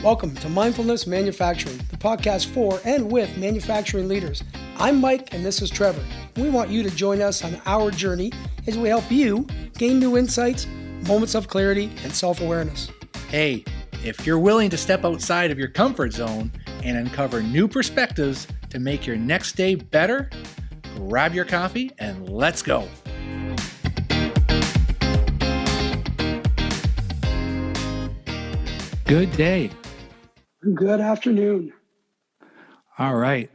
Welcome to Mindfulness Manufacturing, the podcast for and with manufacturing leaders. I'm Mike and this is Trevor. We want you to join us on our journey as we help you gain new insights, moments of clarity, and self-awareness. Hey, if you're willing to step outside of your comfort zone and uncover new perspectives to make your next day better, grab your coffee and let's go. Good day. Good afternoon. All right.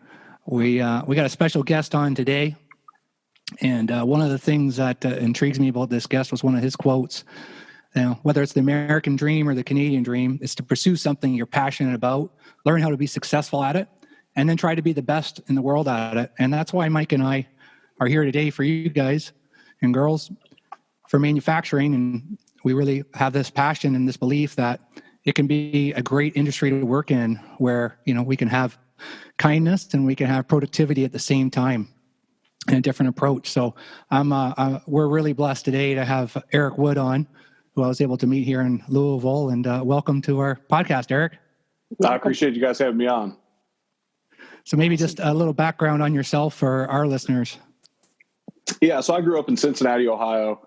We got a special guest on today. And one of the things that intrigues me about this guest was one of his quotes. Whether it's the American dream or the Canadian dream, is to pursue something you're passionate about, learn how to be successful at it, and then try to be the best in the world at it. And that's why Mike and I are here today for you guys and girls for manufacturing. And we really have this passion and this belief that it can be a great industry to work in where, we can have kindness and we can have productivity at the same time and a different approach. So we're really blessed today to have Eric Wood on, who I was able to meet here in Louisville. And welcome to our podcast, Eric. I appreciate you guys having me on. So maybe just a little background on yourself for our listeners. Yeah, so I grew up in Cincinnati, Ohio,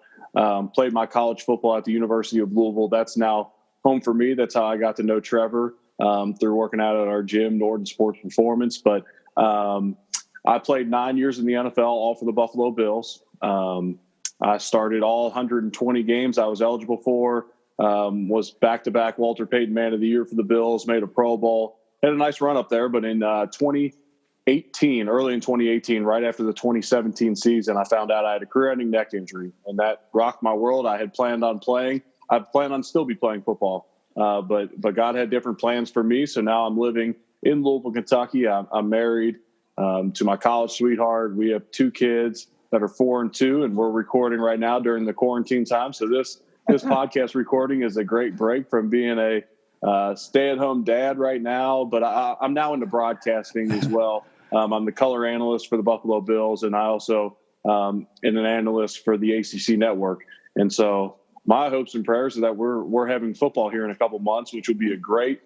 played my college football at the University of Louisville. That's now home for me. That's how I got to know Trevor through working out at our gym, Norton Sports Performance. But I played 9 years in the NFL, all for the Buffalo Bills. I started all 120 games I was eligible for, was back-to-back Walter Payton Man of the Year for the Bills, made a Pro Bowl, had a nice run up there. But in 2018, early in 2018, right after the 2017 season, I found out I had a career-ending neck injury, and that rocked my world. I had planned on playing. I plan on still be playing football, but God had different plans for me. So now I'm living in Louisville, Kentucky. I'm married to my college sweetheart. We have 2 kids that are 4 and 2, and we're recording right now during the quarantine time. So this podcast recording is a great break from being a stay-at-home dad right now. But I'm now into broadcasting as well. I'm the color analyst for the Buffalo Bills, and I also am an analyst for the ACC network. And so my hopes and prayers are that we're having football here in a couple months, which would be a great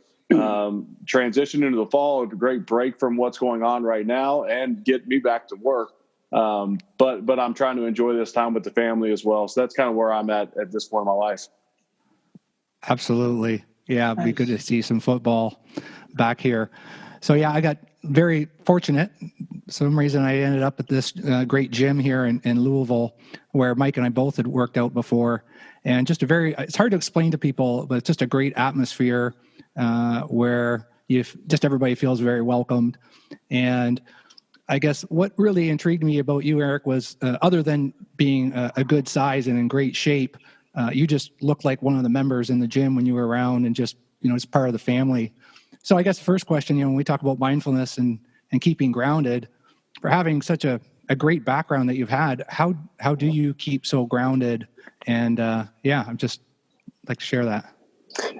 transition into the fall, a great break from what's going on right now, and get me back to work. But I'm trying to enjoy this time with the family as well. So that's kind of where I'm at this point in my life. Absolutely. Yeah, it'd be good to see some football back here. So yeah, I got very fortunate. For some reason I ended up at this great gym here in Louisville where Mike and I both had worked out before. And just it's hard to explain to people, but it's just a great atmosphere where everybody feels very welcomed. And I guess what really intrigued me about you, Eric, was other than being a good size and in great shape, you just looked like one of the members in the gym when you were around and just, as part of the family. So I guess the first question, when we talk about mindfulness and keeping grounded, for having such a great background that you've had, how do you keep so grounded? And I'd just like to share that.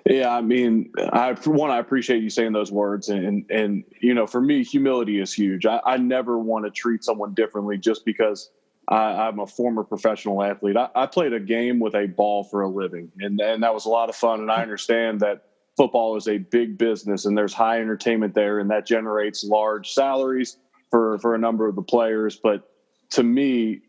Yeah, I mean, I appreciate you saying those words. And for me, humility is huge. I never want to treat someone differently just because I'm a former professional athlete. I played a game with a ball for a living, and that was a lot of fun. And I understand that football is a big business and there's high entertainment there, and that generates large salaries for a number of the players. But to me,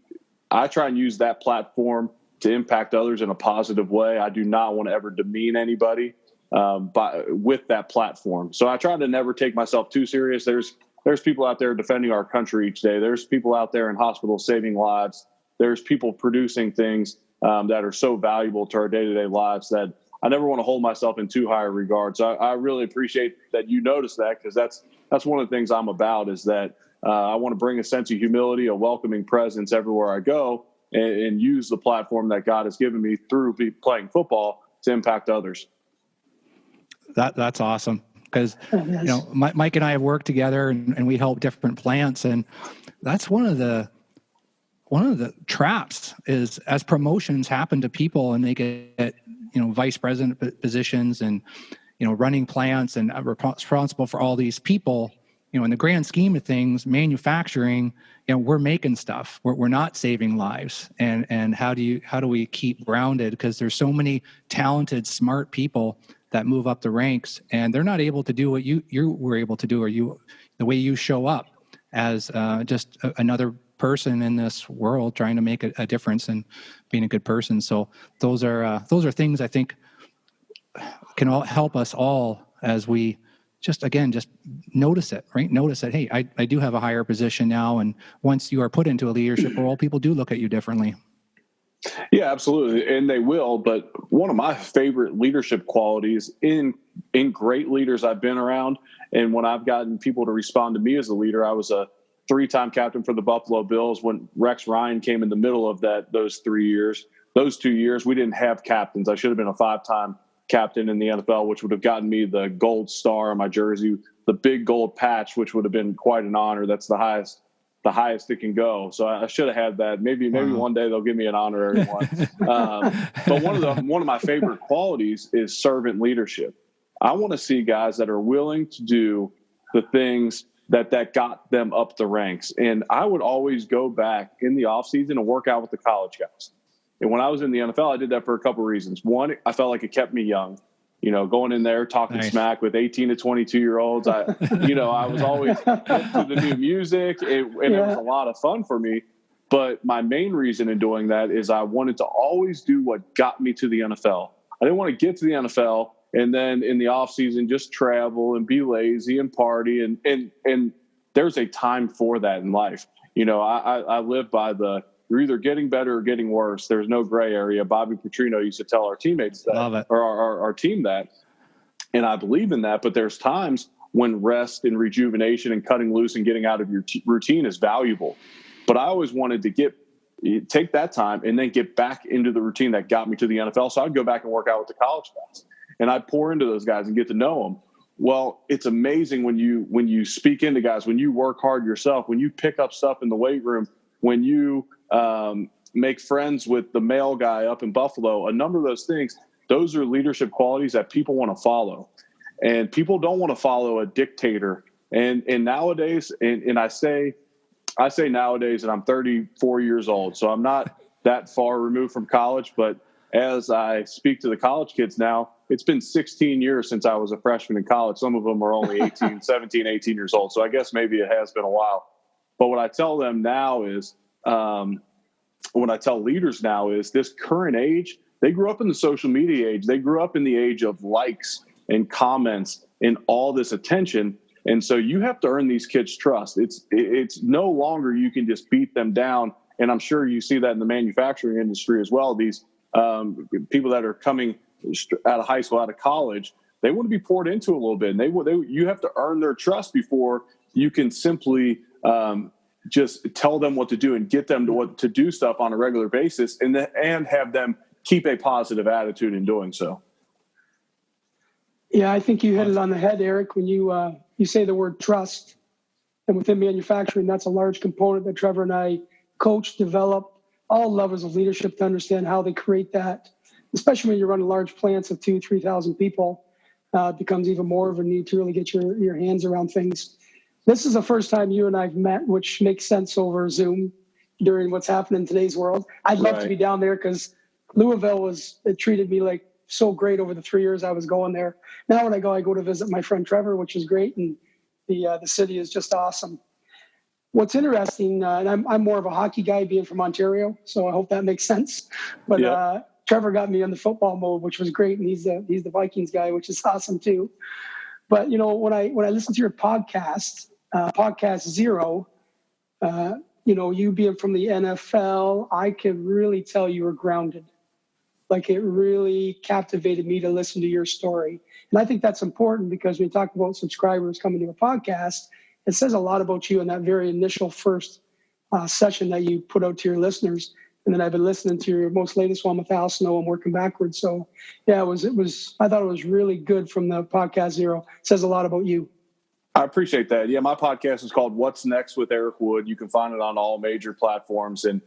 I try and use that platform to impact others in a positive way. I do not want to ever demean anybody with that platform. So I try to never take myself too serious. There's people out there defending our country each day. There's people out there in hospitals saving lives. There's people producing things that are so valuable to our day-to-day lives that I never want to hold myself in too high a regard. So I really appreciate that you noticed that, because that's one of the things I'm about, is that I want to bring a sense of humility, a welcoming presence everywhere I go, and use the platform that God has given me through playing football to impact others. That's awesome, because Mike and I have worked together and we help different plants, and that's one of the traps is as promotions happen to people and they get vice president positions and running plants and responsible for all these people, in the grand scheme of things, manufacturing, we're making stuff. We're not saving lives. And how do we keep grounded? Because there's so many talented, smart people that move up the ranks, and they're not able to do what you were able to do, or the way you show up as just another person in this world trying to make a difference and being a good person. So those are things I think can help us all as we just notice it, right? Notice that, hey, I do have a higher position now. And once you are put into a leadership role, people do look at you differently. Yeah, absolutely. And they will. But one of my favorite leadership qualities in great leaders I've been around, and when I've gotten people to respond to me as a leader, I was a 3-time captain for the Buffalo Bills when Rex Ryan came in the middle of those 3 years. Those 2 years, we didn't have captains. I should have been a 5-time captain in the NFL, which would have gotten me the gold star on my jersey, the big gold patch, which would have been quite an honor. That's the highest it can go. So I should have had that. Maybe one day they'll give me an honorary one. But one of my favorite qualities is servant leadership. I want to see guys that are willing to do the things that got them up the ranks. And I would always go back in the off season and work out with the college guys. And when I was in the NFL, I did that for a couple of reasons. One, I felt like it kept me young. Going in there, talking smack with 18 to 22-year-olds. I was always hip to the new music, and it was a lot of fun for me. But my main reason in doing that is I wanted to always do what got me to the NFL. I didn't want to get to the NFL and then in the off season just travel and be lazy and party. And there's a time for that in life. I live by you're either getting better or getting worse. There's no gray area. Bobby Petrino used to tell our teammates that, or our team that. And I believe in that, but there's times when rest and rejuvenation and cutting loose and getting out of your routine is valuable. But I always wanted to take that time and then get back into the routine that got me to the NFL. So I'd go back and work out with the college guys, and I'd pour into those guys and get to know them. Well, it's amazing when you speak into guys, when you work hard yourself, when you pick up stuff in the weight room, when you make friends with the male guy up in Buffalo, a number of those things, those are leadership qualities that people want to follow. And people don't want to follow a dictator. And nowadays, and I say nowadays, and I'm 34 years old, so I'm not that far removed from college, but as I speak to the college kids now, it's been 16 years since I was a freshman in college. Some of them are only 17, 18 years old. So I guess maybe it has been a while. But what I tell them now is, what I tell leaders now is this current age, they grew up in the social media age. They grew up in the age of likes and comments and all this attention. And so you have to earn these kids' trust. It's no longer you can just beat them down. And I'm sure you see that in the manufacturing industry as well. These people that are coming out of high school, out of college, they want to be poured into a little bit. And you have to earn their trust before you can simply just tell them what to do and get them to do stuff on a regular basis, and have them keep a positive attitude in doing so. Yeah, I think you hit it on the head, Eric, when you say the word trust. And within manufacturing, that's a large component that Trevor and I coach, develop all levels of leadership to understand how they create that, especially when you're running large plants of 2,000 to 3,000 people. It becomes even more of a need to really get your hands around things. This is the first time you and I've met, which makes sense over Zoom during what's happening in today's world. I'd love to be down there because Louisville it treated me like so great over the 3 years I was going there. Now when I go to visit my friend Trevor, which is great, and the city is just awesome. What's interesting, and I'm more of a hockey guy being from Ontario, so I hope that makes sense. But Trevor got me in the football mode, which was great, and he's the Vikings guy, which is awesome too. But when I listen to your podcast, podcast 0, you being from the NFL, I could really tell you were grounded. Like, it really captivated me to listen to your story. And I think that's important because when you talk about subscribers coming to a podcast, it says a lot about you in that very initial first session that you put out to your listeners. And then I've been listening to your most latest one with Al Snow and working backwards. So yeah, I thought it was really good from the podcast 0. It says a lot about you. I appreciate that. Yeah, my podcast is called What's Next with Eric Wood. You can find it on all major platforms. And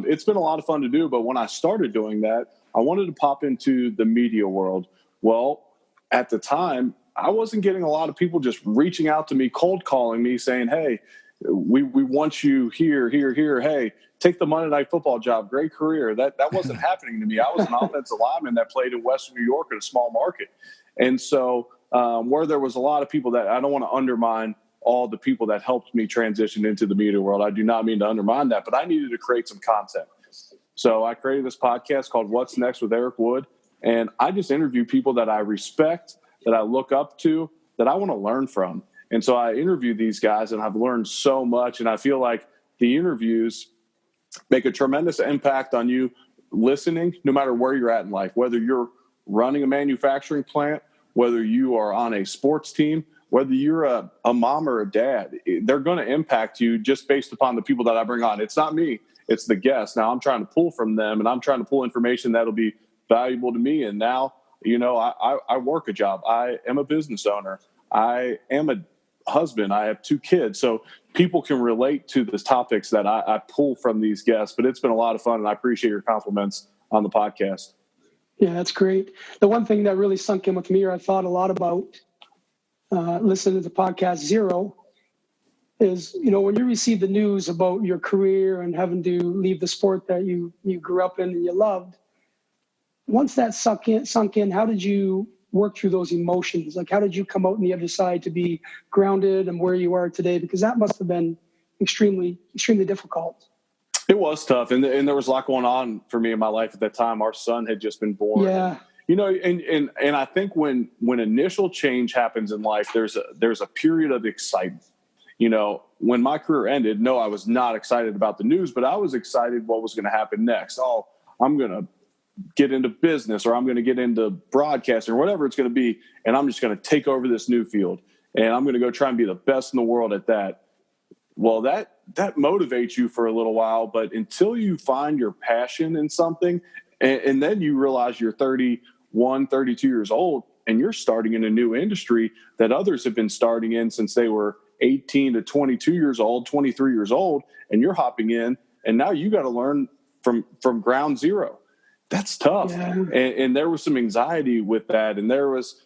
it's been a lot of fun to do. But when I started doing that, I wanted to pop into the media world. Well, at the time, I wasn't getting a lot of people just reaching out to me, cold calling me saying, hey, we want you here. Hey, take the Monday Night Football job. Great career. That wasn't happening to me. I was an offensive lineman that played in Western New York at a small market. And so where there was a lot of people that I don't want to undermine all the people that helped me transition into the media world. I do not mean to undermine that, but I needed to create some content. So I created this podcast called What's Next with Eric Wood. And I just interview people that I respect, that I look up to, that I want to learn from. And so I interview these guys, and I've learned so much. And I feel like the interviews make a tremendous impact on you listening, no matter where you're at in life, whether you're running a manufacturing plant, whether you are on a sports team, whether you're a mom or a dad. They're going to impact you just based upon the people that I bring on. It's not me. It's the guests. Now I'm trying to pull from them, and I'm trying to pull information that'll be valuable to me. And now, I work a job. I am a business owner. I am a husband. I have 2 kids. So people can relate to the topics that I pull from these guests. But it's been a lot of fun, and I appreciate your compliments on the podcast. Yeah, that's great. The one thing that really sunk in with me, or I thought a lot about listening to the podcast Zero, is, when you receive the news about your career and having to leave the sport that you grew up in and you loved, once that sunk in, how did you work through those emotions? Like, how did you come out on the other side to be grounded and where you are today? Because that must have been extremely, extremely difficult. It was tough. And there was a lot going on for me in my life at that time. Our son had just been born. Yeah. And I think when initial change happens in life, there's a period of excitement. When my career ended, no, I was not excited about the news, but I was excited what was going to happen next. Oh, I'm going to get into business, or I'm going to get into broadcasting, or whatever it's going to be. And I'm just going to take over this new field, and I'm going to go try and be the best in the world at that. Well, that motivates you for a little while, but until you find your passion in something, and then you realize you're 31, 32 years old, and you're starting in a new industry that others have been starting in since they were 18 to 22 years old, 23 years old, and you're hopping in, and now you got to learn from ground zero. That's tough. Yeah. And there was some anxiety with that, and there was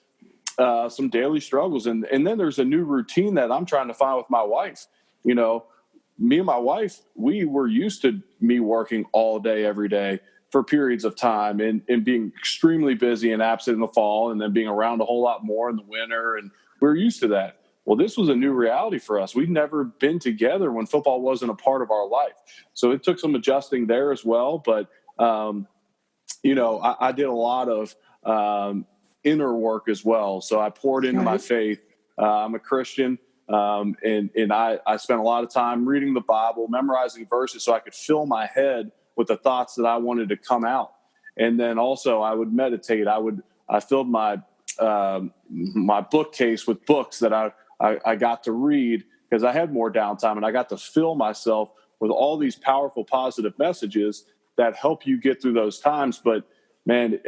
some daily struggles. And then there's a new routine that I'm trying to find with my wife. Me and my wife, we were used to me working all day, every day for periods of time, and being extremely busy and absent in the fall, and then being around a whole lot more in the winter. And we're used to that. Well, this was a new reality for us. We'd never been together when football wasn't a part of our life. So it took some adjusting there as well. But, I did a lot of inner work as well. So I poured into my faith. I'm a Christian. And I spent a lot of time reading the Bible, memorizing verses so I could fill my head with the thoughts that I wanted to come out. And then also I would meditate. I filled my bookcase with books that I got to read because I had more downtime, and I got to fill myself with all these powerful, positive messages that help you get through those times. But man,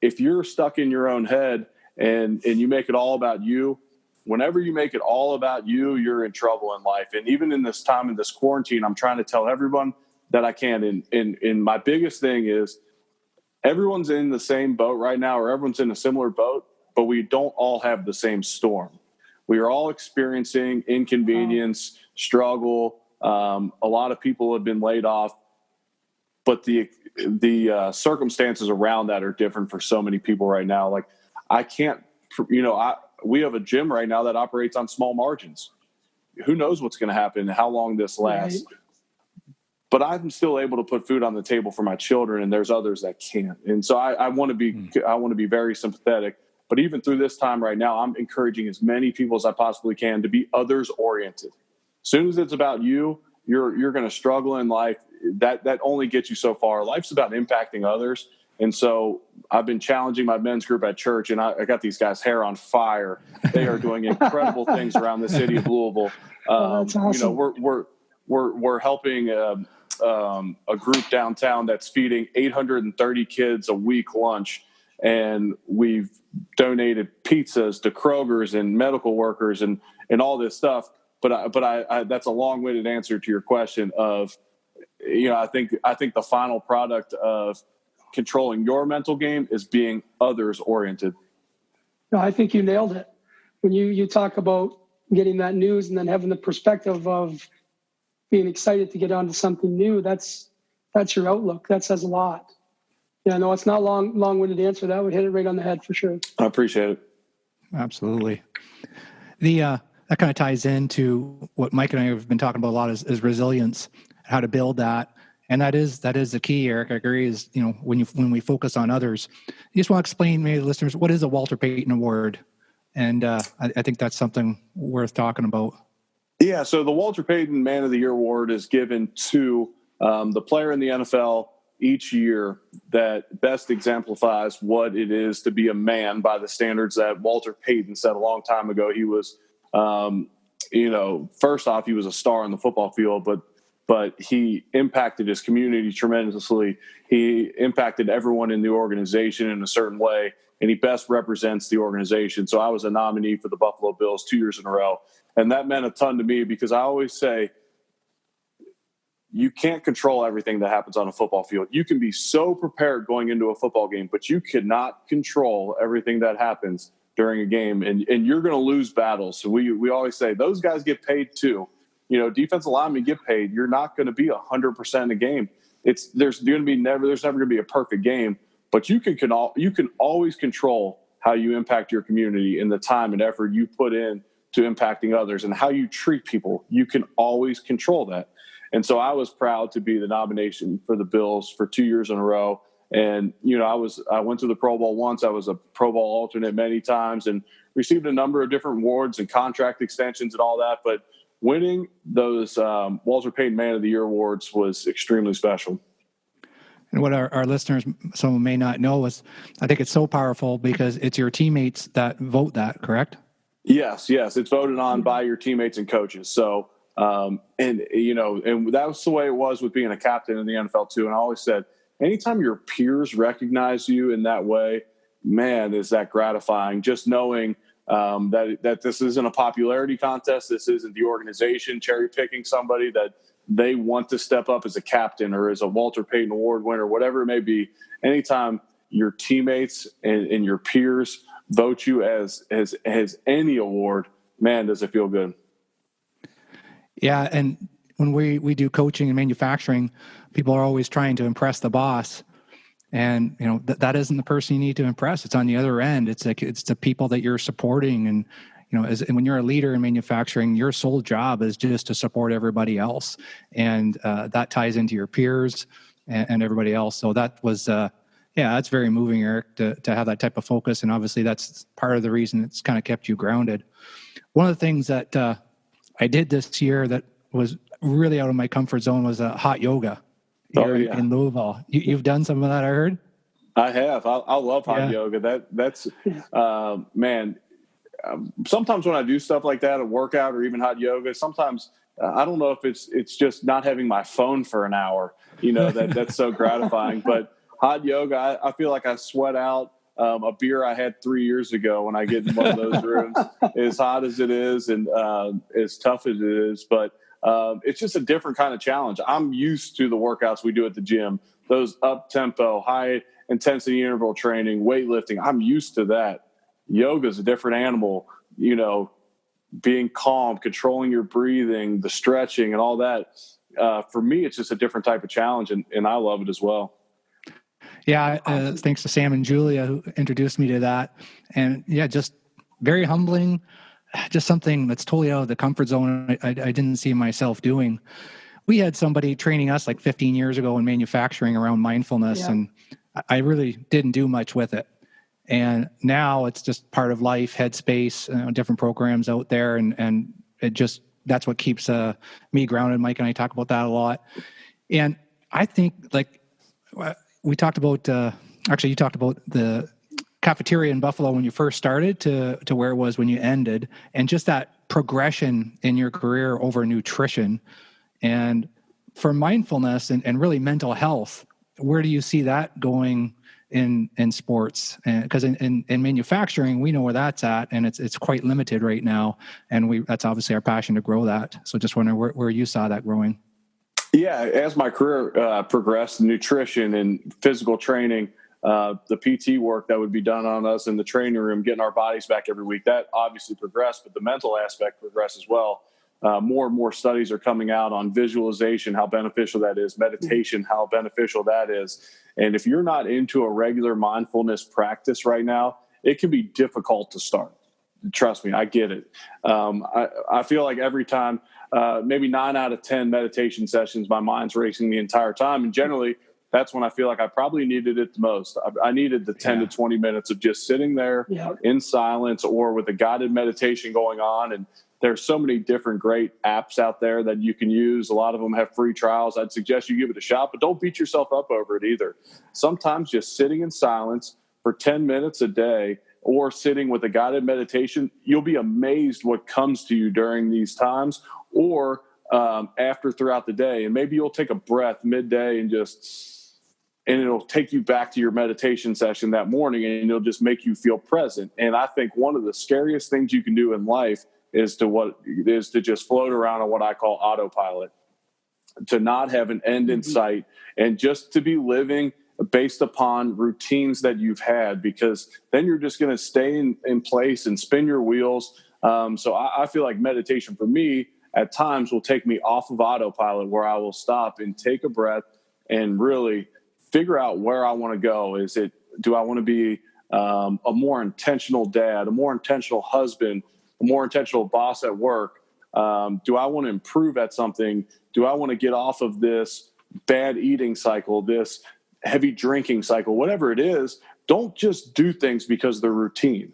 if you're stuck in your own head and you make it all about you, whenever you make it all about you, you're in trouble in life. And even in this time, in this quarantine, I'm trying to tell everyone that I can. And my biggest thing is everyone's in the same boat right now, or everyone's in a similar boat, but we don't all have the same storm. We are all experiencing inconvenience, struggle. A lot of people have been laid off, but the circumstances around that are different for so many people right now. Like I can't, we have a gym right now that operates on small margins. Who knows what's going to happen, how long this lasts. Right. But I'm still able to put food on the table for my children, and there's others that can't. And so I want to be very sympathetic. But even through this time right now, I'm encouraging as many people as I possibly can to be others oriented. As soon as it's about you, you're going to struggle in life. That only gets you so far. Life's about impacting others. And so I've been challenging my men's group at church, and I got these guys' hair on fire. They are doing incredible things around the city of Louisville. That's awesome. We're helping a group downtown that's feeding 830 kids a week lunch, and we've donated pizzas to Kroger's and medical workers and all this stuff. But I that's a long-winded answer to your question of, I think the final product of controlling your mental game is being others oriented. No, I think you nailed it. when you talk about getting that news and then having the perspective of being excited to get onto something new, that's your outlook. That says a lot. Yeah, no, it's not long-winded answer. That would hit it right on the head for sure. I appreciate it. Absolutely. That kind of ties into what Mike and I have been talking about a lot is resilience, how to build that. And that is the key, Eric. I agree. Is, when we focus on others, you just want to explain maybe to listeners, what is a Walter Payton Award? And I think that's something worth talking about. Yeah. So the Walter Payton Man of the Year Award is given to the player in the NFL each year that best exemplifies what it is to be a man by the standards that Walter Payton set a long time ago. He was, first off, he was a star on the football field, but he impacted his community tremendously. He impacted everyone in the organization in a certain way, and he best represents the organization. So I was a nominee for the Buffalo Bills 2 years in a row, and that meant a ton to me because I always say, you can't control everything that happens on a football field. You can be so prepared going into a football game, but you cannot control everything that happens during a game, and you're going to lose battles. So we always say those guys get paid too. Defensive linemen get paid. You're not going to be 100% in a game. There's never going to be a perfect game, but you can always control how you impact your community and the time and effort you put in to impacting others and how you treat people. You can always control that. And so I was proud to be the nomination for the Bills for 2 years in a row. And, I went to the Pro Bowl once. I was a Pro Bowl alternate many times and received a number of different awards and contract extensions and all that. But winning those Walter Payton Man of the Year awards was extremely special. And what our listeners, some may not know, is I think it's so powerful because it's your teammates that vote that, correct? Yes. It's voted on by your teammates and coaches. So, and that was the way it was with being a captain in the NFL too. And I always said, anytime your peers recognize you in that way, man, is that gratifying. Just knowing that this isn't a popularity contest. This isn't the organization cherry picking somebody that they want to step up as a captain or as a Walter Payton Award winner, whatever it may be. Anytime your teammates and your peers vote you as any award, man, does it feel good. Yeah, and when we do coaching and manufacturing, people are always trying to impress the boss, and that isn't the person you need to impress. It's on the other end. It's the people that you're supporting, and and when you're a leader in manufacturing, your sole job is just to support everybody else, and that ties into your peers and everybody else. So that was that's very moving, Eric, to have that type of focus, and obviously that's part of the reason it's kind of kept you grounded. One of the things that I did this year that was really out of my comfort zone was hot yoga here in Louisville. You've done some of that, I heard? I have. I love hot yoga. That's man, sometimes when I do stuff like that, a workout or even hot yoga, sometimes I don't know if it's just not having my phone for an hour, that's so gratifying. But hot yoga, I feel like I sweat out a beer I had 3 years ago when I get in one of those rooms, as hot as it is and as tough as it is. But it's just a different kind of challenge. I'm used to the workouts we do at the gym, those up-tempo, high-intensity interval training, weightlifting. I'm used to that. Yoga is a different animal, being calm, controlling your breathing, the stretching and all that. For me, it's just a different type of challenge, and I love it as well. Yeah, thanks to Sam and Julia who introduced me to that. And just very humbling, just something that's totally out of the comfort zone I didn't see myself doing. We had somebody training us like 15 years ago in manufacturing around mindfulness, and I really didn't do much with it. And now it's just part of life, Headspace, different programs out there. And it just, that's what keeps me grounded. Mike and I talk about that a lot. And I think we talked about, you talked about the cafeteria in Buffalo when you first started to where it was when you ended, and just that progression in your career over nutrition. And for mindfulness and really mental health, where do you see that going in sports? Because in manufacturing, we know where that's at, and it's quite limited right now. And that's obviously our passion to grow that. So just wondering where you saw that growing. Yeah, as my career progressed, nutrition and physical training the PT work that would be done on us in the training room, getting our bodies back every week, that obviously progressed, but the mental aspect progressed as well. More and more studies are coming out on visualization, how beneficial that is, meditation, how beneficial that is. And if you're not into a regular mindfulness practice right now, it can be difficult to start. Trust me, I get it. I feel like every time, maybe 9 out of 10 meditation sessions, my mind's racing the entire time. And generally, that's when I feel like I probably needed it the most. I needed the 10 to 20 minutes of just sitting there in silence or with a guided meditation going on. And there's so many different great apps out there that you can use. A lot of them have free trials. I'd suggest you give it a shot, but don't beat yourself up over it either. Sometimes just sitting in silence for 10 minutes a day or sitting with a guided meditation, you'll be amazed what comes to you during these times or after throughout the day. And maybe you'll take a breath midday and it'll take you back to your meditation session that morning and it'll just make you feel present. And I think one of the scariest things you can do in life is to just float around on what I call autopilot, to not have an end in sight and just to be living based upon routines that you've had, because then you're just going to stay in place and spin your wheels. So I feel like meditation for me at times will take me off of autopilot, where I will stop and take a breath and really figure out where I want to go. Do I want to be a more intentional dad, a more intentional husband, a more intentional boss at work? Do I want to improve at something? Do I want to get off of this bad eating cycle, this heavy drinking cycle, whatever it is? Don't just do things because they're routine.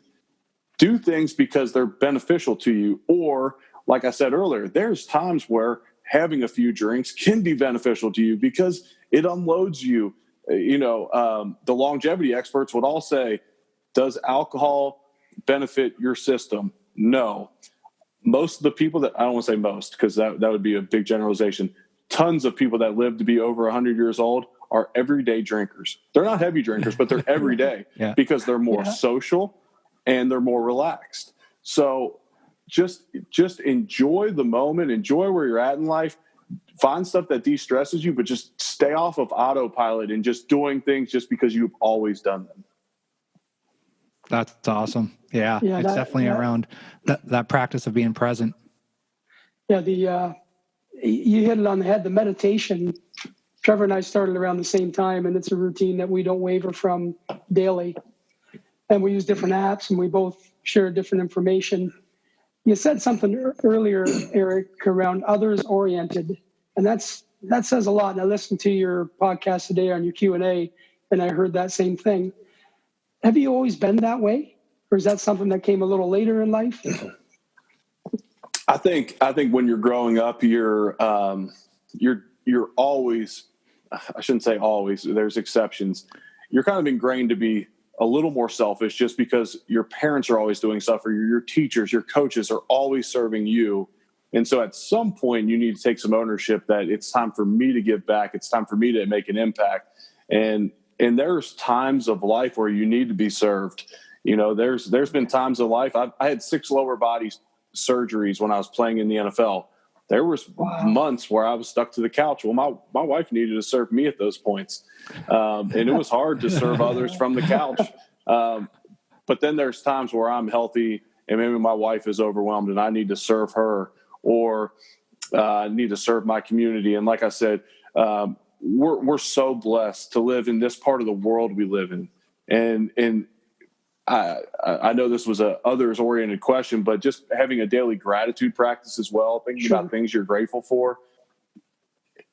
Do things because they're beneficial to you. Or, like I said earlier, there's times where having a few drinks can be beneficial to you because it unloads you. The longevity experts would all say, does alcohol benefit your system? No. Most of the people I don't want to say most, because that would be a big generalization. Tons of people that live to be over 100 years old are everyday drinkers. They're not heavy drinkers, but they're everyday because they're more social and they're more relaxed. So just enjoy the moment, enjoy where you're at in life, find stuff that de-stresses you, but just stay off of autopilot and just doing things just because you've always done them. That's awesome. Yeah, it's definitely around that practice of being present. Yeah, you hit it on the head. The meditation, Trevor and I started around the same time, and it's a routine that we don't waver from daily. And we use different apps, and we both share different information. You said something earlier, Eric, around others-oriented, and that says a lot. And I listened to your podcast today on your Q&A, and I heard that same thing. Have you always been that way, or is that something that came a little later in life? I think when you're growing up, you're always, I shouldn't say always, there's exceptions. You're kind of ingrained to be a little more selfish just because your parents are always doing stuff, or your teachers, your coaches are always serving you. And so at some point you need to take some ownership that it's time for me to give back. It's time for me to make an impact. And there's times of life where you need to be served. There's been times in life. I had 6 lower body surgeries when I was playing in the NFL. There was months where I was stuck to the couch. Well, my wife needed to serve me at those points. And it was hard to serve others from the couch. But then there's times where I'm healthy and maybe my wife is overwhelmed and I need to serve her, or need to serve my community. And like I said, we're so blessed to live in this part of the world we live in. And I know this was a others-oriented question, but just having a daily gratitude practice as well, thinking about things you're grateful for,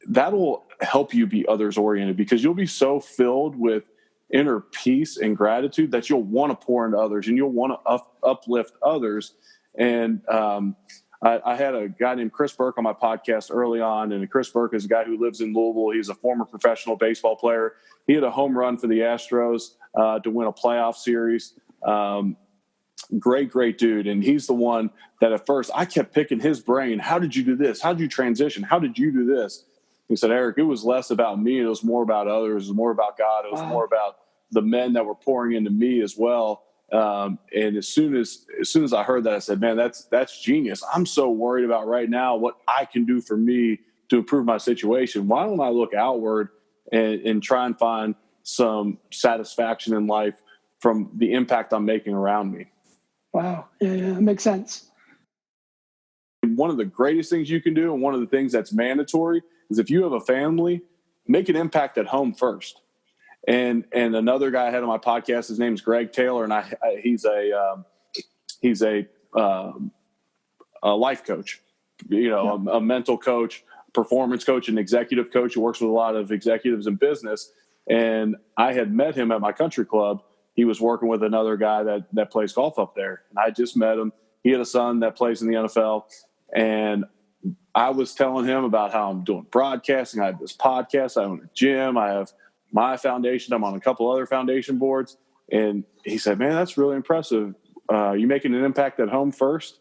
that'll help you be others-oriented, because you'll be so filled with inner peace and gratitude that you'll want to pour into others and you'll want to uplift others. And I had a guy named Chris Burke on my podcast early on, and Chris Burke is a guy who lives in Louisville. He's a former professional baseball player. He had a home run for the Astros to win a playoff series. Great dude. And he's the one that at first I kept picking his brain. How did you do this? How did you transition? How did you do this? He said, Eric, it was less about me. It was more about others. It was more about God. It was more about the men that were pouring into me as well. And as soon as I heard that, I said, man, that's genius. I'm so worried about right now what I can do for me to improve my situation. Why don't I look outward and try and find some satisfaction in life from the impact I'm making around me. Wow. Yeah, that makes sense. One of the greatest things you can do, and one of the things that's mandatory, is if you have a family, make an impact at home first. And another guy I had on my podcast, his name's Greg Taylor, and he's a life coach, a mental coach, performance coach, and executive coach who works with a lot of executives in business. And I had met him at my country club. He was working with another guy that plays golf up there. And I just met him. He had a son that plays in the NFL. And I was telling him about how I'm doing broadcasting. I have this podcast. I own a gym. I have my foundation. I'm on a couple other foundation boards. And he said, man, that's really impressive. You making an impact at home first?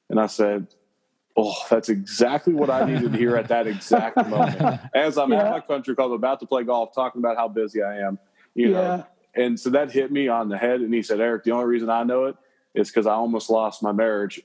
And I said, oh, that's exactly what I needed to hear at that exact moment. As I'm at my country club, about to play golf, talking about how busy I am, you know. And so that hit me on the head. And he said, Eric, the only reason I know it is because I almost lost my marriage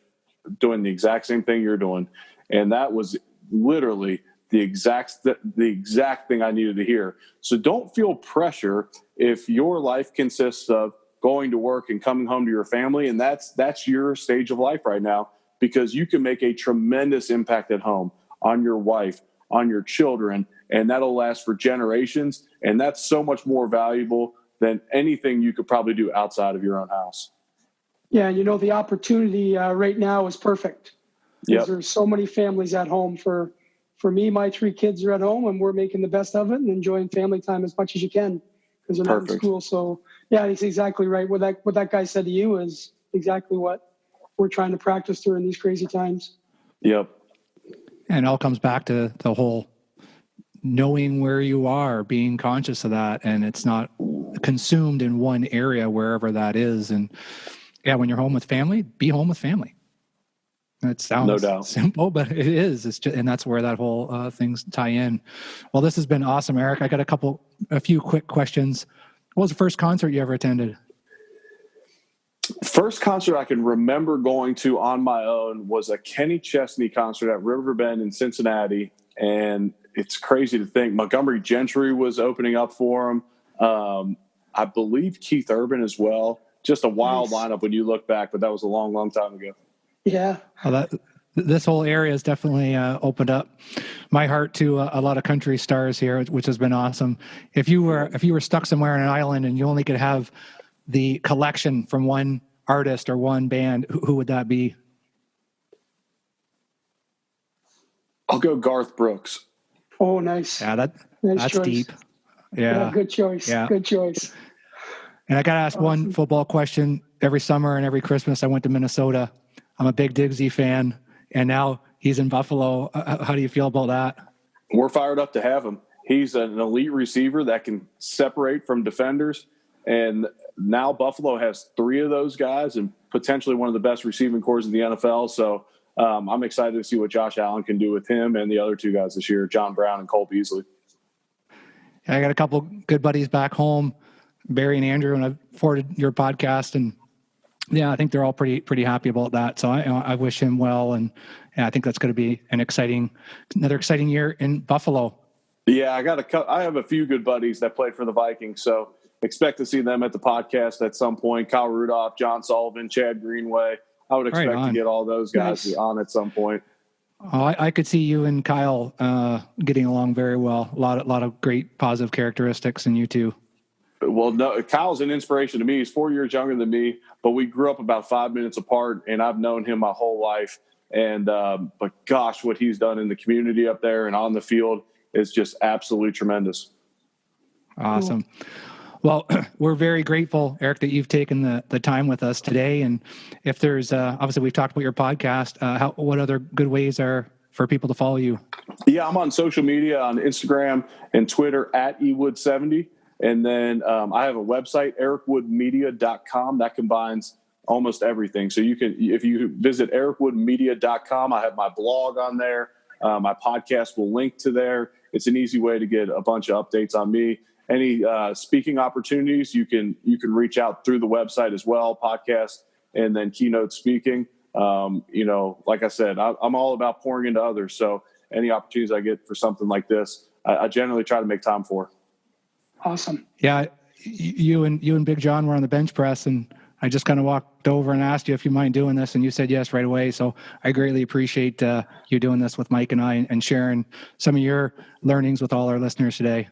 doing the exact same thing you're doing. And that was literally the exact thing I needed to hear. So don't feel pressure if your life consists of going to work and coming home to your family. And that's your stage of life right now, because you can make a tremendous impact at home on your wife, on your children, and that'll last for generations. And that's so much more valuable than anything you could probably do outside of your own house. Yeah, the opportunity right now is perfect. Because there's so many families at home. For me, my 3 kids are at home, and we're making the best of it and enjoying family time as much as you can because they're not in school. So, yeah, he's exactly right. What that guy said to you is exactly what we're trying to practice during these crazy times. Yep. And it all comes back to the whole knowing where you are, being conscious of that, and it's not consumed in one area, wherever that is. And yeah, when you're home with family, be home with family. It sounds simple, but it is. It's just, and that's where that whole things tie in. Well, this has been awesome, Eric. I got a few quick questions. What was the first concert you ever attended? First concert I can remember going to on my own was a Kenny Chesney concert at Riverbend in Cincinnati. And it's crazy to think Montgomery Gentry was opening up for him. I believe Keith Urban as well. Just a wild lineup when you look back, but that was a long, long time ago. Yeah. Well, this whole area has definitely opened up my heart to a lot of country stars here, which has been awesome. If you were stuck somewhere on an island and you only could have the collection from one artist or one band, who would that be? I'll go Garth Brooks. Oh, nice. Yeah, nice that's choice. deep. Yeah, good choice. Yeah. Good choice. And I got to ask one football question. Every summer and every Christmas, I went to Minnesota. I'm a big Diggsy fan, and now he's in Buffalo. How do you feel about that? We're fired up to have him. He's an elite receiver that can separate from defenders, and now Buffalo has 3 of those guys and potentially one of the best receiving corps in the NFL. So I'm excited to see what Josh Allen can do with him and the other 2 guys this year, John Brown and Cole Beasley. I got a couple good buddies back home, Barry and Andrew, and I've forwarded your podcast, and yeah, I think they're all pretty happy about that. So I wish him well, and I think that's going to be another exciting year in Buffalo. Yeah, I have a few good buddies that played for the Vikings, so expect to see them at the podcast at some point. Kyle Rudolph, John Sullivan, Chad Greenway. I would expect to get all those guys on at some point. Oh, I could see you and Kyle getting along very well. A lot of great positive characteristics in you two. Well, no, Kyle's an inspiration to me. He's 4 years younger than me, but we grew up about 5 minutes apart, and I've known him my whole life. And but gosh, what he's done in the community up there and on the field is just absolutely tremendous. Awesome. Well, we're very grateful, Eric, that you've taken the time with us today. And if there's obviously we've talked about your podcast, what other good ways are for people to follow you? Yeah, I'm on social media on Instagram and Twitter at ewood70. And then I have a website, ericwoodmedia.com, that combines almost everything. So if you visit ericwoodmedia.com, I have my blog on there. My podcast will link to there. It's an easy way to get a bunch of updates on me. Any speaking opportunities, you can reach out through the website as well, podcast, and then keynote speaking. Like I said, I'm all about pouring into others. So any opportunities I get for something like this, I generally try to make time for. Awesome. Yeah, you and Big John were on the bench press, and I just kind of walked over and asked you if you mind doing this, and you said yes right away. So I greatly appreciate you doing this with Mike and I and sharing some of your learnings with all our listeners today.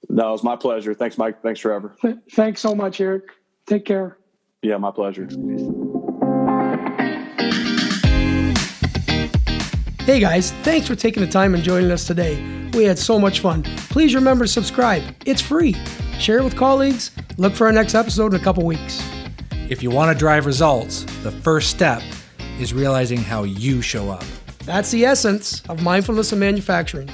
No, it was my pleasure. Thanks, Mike. Thanks, Trevor. Thanks so much, Eric. Take care. Yeah, my pleasure. Hey guys, thanks for taking the time and joining us today. We had so much fun. Please remember to subscribe. It's free. Share it with colleagues. Look for our next episode in a couple weeks. If you want to drive results, the first step is realizing how you show up. That's the essence of mindfulness in manufacturing.